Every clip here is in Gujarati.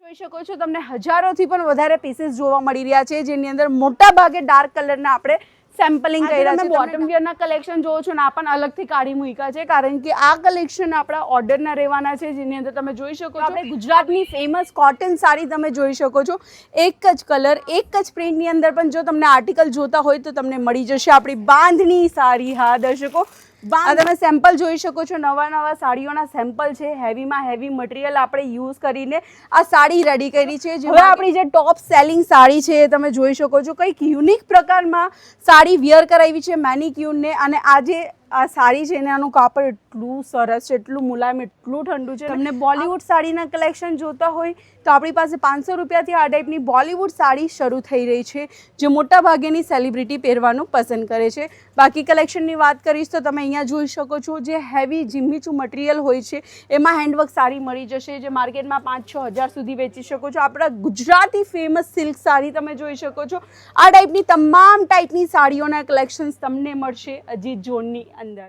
જોઈ શકો છો તમને હજારોથી પણ વધારે પીસીસ જોવા મળી રહ્યા છે, જેની અંદર મોટા ભાગે ડાર્ક કલરના આપણે સેમ્પલિંગ કર્યા છે। બોટમ વિયરના કલેક્શન જોવો છો ને આ પણ અલગથી કાઢી મૂક્યા છે, કારણ કે આ કલેક્શન આપણા ઓર્ડરના રહેવાના છે, જેની અંદર તમે જોઈ શકો છો આપણે ગુજરાતની ફેમસ કોટન સાડી તમે જોઈ શકો છો। એક જ કલર એક જ પ્રિન્ટની અંદર પણ જો તમને આર્ટિકલ જોતા હોય તો તમને મળી જશે આપણી બાંધની સાડી। હા દર્શકો, તમે સેમ્પલ જોઈ શકો છો, નવા સાડીઓના સેમ્પલ છે, હેવીમાં હેવી મટીરિયલ આપણે યુઝ કરીને આ સાડી રેડી કરી છે। હવે આપણી જે ટોપ સેલિંગ સાડી છે એ તમે જોઈ શકો છો, કંઈક યુનિક પ્રકારમાં સાડી વિયર કરાવી છે મેનિક્યુરને, અને આજે આ સાડી છે ને આનું કાપડ એટલું સરસ છે, એટલું મુલાયમ, એટલું ઠંડુ છે। તમને બોલિવૂડ સાડીના કલેક્શન જોતા હોય તો આપણી પાસે 500 રૂપિયાથી આ ટાઈપની બોલિવૂડ સાડી શરૂ થઈ રહી છે, જે મોટા ભાગેની સેલિબ્રિટી પહેરવાનું પસંદ કરે છે। બાકી કલેક્શનની વાત કરીશ તો તમે અહીંયા જોઈ શકો છો, જે હેવી જીમીચું મટીરિયલ હોય છે એમાં હેન્ડવર્ક સાડી મળી જશે, જે માર્કેટમાં 5-6 હજાર સુધી વેચી શકો છો। આપણા ગુજરાતી ફેમસ સિલ્ક સાડી તમે જોઈ શકો છો। આ ટાઈપની તમામ ટાઈપની સાડીઓના કલેક્શન્સ તમને મળશે અજીત ઝોનની અંદર।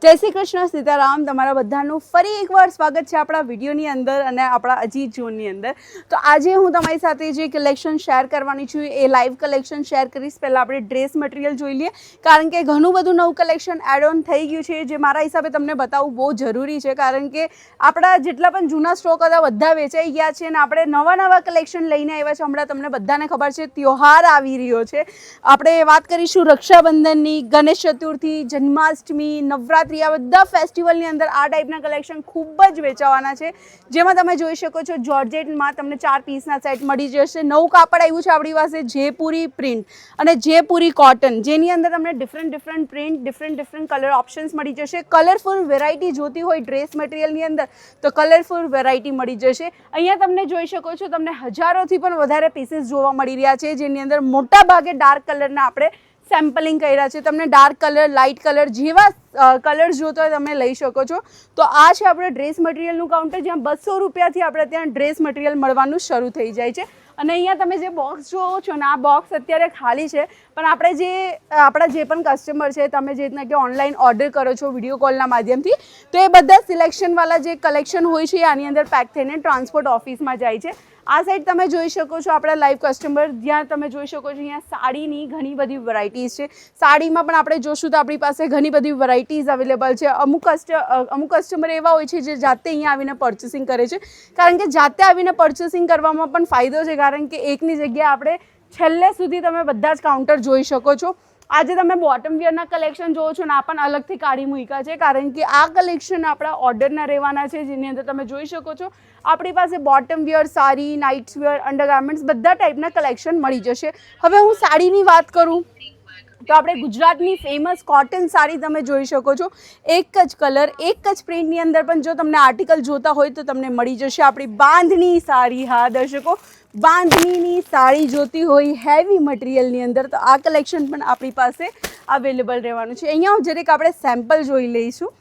જય શ્રી કૃષ્ણ, સીતારામ, તમારા બધાનું ફરી એકવાર સ્વાગત છે આપણા વિડીયોની અંદર અને આપણા અજીત ઝોનની અંદર। તો આજે હું તમારી સાથે જે કલેક્શન શેર કરવાની છું એ લાઈવ કલેક્શન શેર કરીશ। પહેલાં આપણે ડ્રેસ મટીરિયલ જોઈ લઈએ, કારણ કે ઘણું બધું નવું કલેક્શન એડ ઓન થઈ ગયું છે, જે મારા હિસાબે તમને બતાવવું બહુ જરૂરી છે, કારણ કે આપણા જેટલા પણ જૂના સ્ટોક હતા બધા વેચાઈ ગયા છે અને આપણે નવા કલેક્શન લઈને આવ્યા છે। હમણાં તમને બધાને ખબર છે ત્યોહાર આવી રહ્યો છે, આપણે વાત કરીશું રક્ષાબંધનની, ગણેશ ચતુર્થી, જન્માષ્ટમી, નવરાત્રિ, આ બધા ફેસ્ટિવલની અંદર આ ટાઈપના કલેક્શન ખૂબ જ વેચાવાના છે, જેમાં તમે જોઈ શકો છો જોર્જેટમાં તમને 4 પીસના સેટ મળી જશે। નવું કાપડ આવ્યું છે આપણી પાસે જયપુરી પ્રિન્ટ અને જયપુરી કોટન, જેની અંદર તમને different print, different colour options મળી જશે। કલરફુલ વેરાયટી જોતી હોય ડ્રેસ મટીરિયલની અંદર તો કલરફુલ વેરાયટી મળી જશે। અહીંયા તમને જોઈ શકો છો તમને હજારોથી પણ વધારે પીસીસ જોવા મળી રહ્યા છે, જેની અંદર મોટા ભાગે ડાર્ક કલરના આપણે સેમ્પલિંગ કર્યા છે। તમને ડાર્ક કલર, લાઇટ કલર જેવા કલર્સ જોતો હોય તમે લઈ શકો છો। તો આ છે આપણે ડ્રેસ મટીરિયલનું કાઉન્ટર, જ્યાં 200 રૂપિયાથી આપણે ત્યાં ડ્રેસ મટીરિયલ મળવાનું શરૂ થઈ જાય છે। અને અહીંયા તમે જે બોક્સ જોવો છો ને આ બોક્સ અત્યારે ખાલી છે, પણ આપણા જે પણ કસ્ટમર છે, તમે જે રીતના કે ઓનલાઈન ઓર્ડર કરો છો વિડીયો કોલના માધ્યમથી, તો એ બધા સિલેક્શનવાળા જે કલેક્શન હોય છે આની અંદર પેક થઈને ટ્રાન્સપોર્ટ ઓફિસમાં જાય છે। આ સાઈડ તમે જોઈ શકો છો આપણા લાઈવ કસ્ટમર, જ્યાં તમે જોઈ શકો છો અહીંયા સાડીની ઘણી બધી વેરાયટીઝ છે। સાડીમાં પણ આપણે જોશું તો આપણી પાસે ઘણી બધી વેરાયટીઝ અવેલેબલ છે। અમુક કસ્ટમર એવા હોય છે જે જાતે અહીંયા આવીને પરચેસિંગ કરે છે, કારણ કે જાતે આવીને પરચેસિંગ કરવામાં પણ ફાયદો છે, કારણ કે એકની જગ્યાએ આપણે છેલ્લે સુધી તમે બધા જ કાઉન્ટર જોઈ શકો છો। આજે તમે બોટમ વિયરના કલેક્શન જોવો છો ને આ પણ અલગથી કાઢી મૂક્યા છે, કારણ કે આ કલેક્શન આપણા ઓર્ડરના રહેવાના છે, જેની અંદર તમે જોઈ શકો છો આપણી પાસે bottom wear, sari, night wear, undergarments બધા ટાઈપના કલેક્શન મળી જશે। હવે હું સાડીની વાત કરું તો આપણે ગુજરાતની ફેમસ કોટન સાડી તમે જોઈ શકો છો। એક જ કલર એક જ પ્રિન્ટની અંદર પણ જો તમને આર્ટિકલ જોતા હોય તો તમને મળી જશે આપણી બાંધની સાડી। હા દર્શકો, બાંધણીની સાડી જોતી હોય હેવી મટીરિયલની અંદર તો આ કલેક્શન પણ આપણી પાસે અવેલેબલ રહેવાનું છે। અહીંયા જરીક આપણે સેમ્પલ જોઈ લઈશું।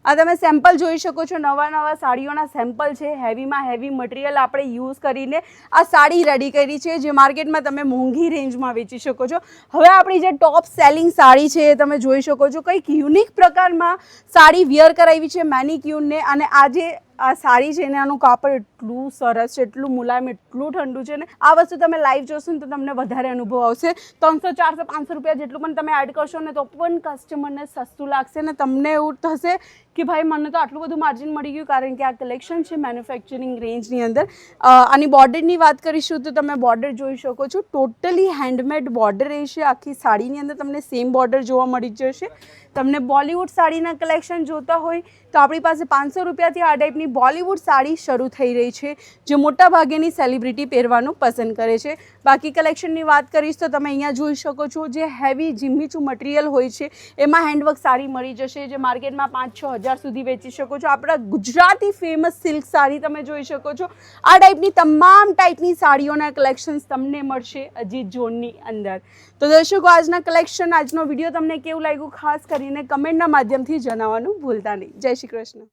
આ તમે સેમ્પલ જોઈ શકો છો, નવા સાડીઓના સેમ્પલ છે, હેવીમાં હેવી મટીરિયલ આપણે યુઝ કરીને આ સાડી રેડી કરી છે, જે માર્કેટમાં તમે મોંઘી રેન્જમાં વેચી શકો છો। હવે આપણી જે ટોપ સેલિંગ સાડી છે એ તમે જોઈ શકો છો, કંઈક યુનિક પ્રકારમાં સાડી વિયર કરાવી છે મેનિક્યુરને, અને આજે આ સાડી છે ને આનું કાપડ એટલું સરસ છે, એટલું મુલાયમ, એટલું ઠંડુ છે ને આ વસ્તુ તમે લાઈવ જોશો ને તો તમને વધારે અનુભવ આવશે। 300, 400, 500 રૂપિયા જેટલું પણ તમે એડ કરશો ને તો પણ કસ્ટમરને સસ્તું લાગશે ને તમને એવું થશે કે ભાઈ મને તો આટલું બધું માર્જિન મળી ગયું, કારણ કે આ કલેક્શન છે મેન્યુફેક્ચરિંગ રેન્જની અંદર। આની બોર્ડરની વાત કરીશું તો તમે બોર્ડર જોઈ શકો છો, ટોટલી હેન્ડમેડ બોર્ડર રહેશે આખી સાડીની અંદર, તમને સેમ બોર્ડર જોવા મળી જશે। તમને બોલિવૂડ સાડીના કલેક્શન જોતા હોય તો આપણી પાસે 500 રૂપિયાથી આ ટાઈપની બોલિવૂડ સાડી શરૂ થઈ રહી છે, જે મોટા ભાગેની સેલિબ્રિટી પહેરવાનું પસંદ કરે છે। બાકી કલેક્શનની વાત કરીશ તો તમે અહીંયા જોઈ શકો છો, જે હેવી જીમીચું મટીરિયલ હોય છે એમાં હેન્ડવર્ક સાડી મળી જશે, જે માર્કેટમાં 5-6 હજાર સુધી વેચી શકો છો। આપણા ગુજરાતી ફેમસ સિલ્ક સાડી તમે જોઈ શકો છો। આ ટાઈપની તમામ ટાઈપની સાડીઓના કલેક્શન્સ તમને મળશે અજીત ઝોનની અંદર। તો દર્શકો, આજના કલેક્શન, આજનો વિડીયો તમને કેવું લાગ્યું ખાસ કરીને કમેન્ટના માધ્યમથી જણાવવાનું ભૂલતા નહીં। જય શ્રી કૃષ્ણ।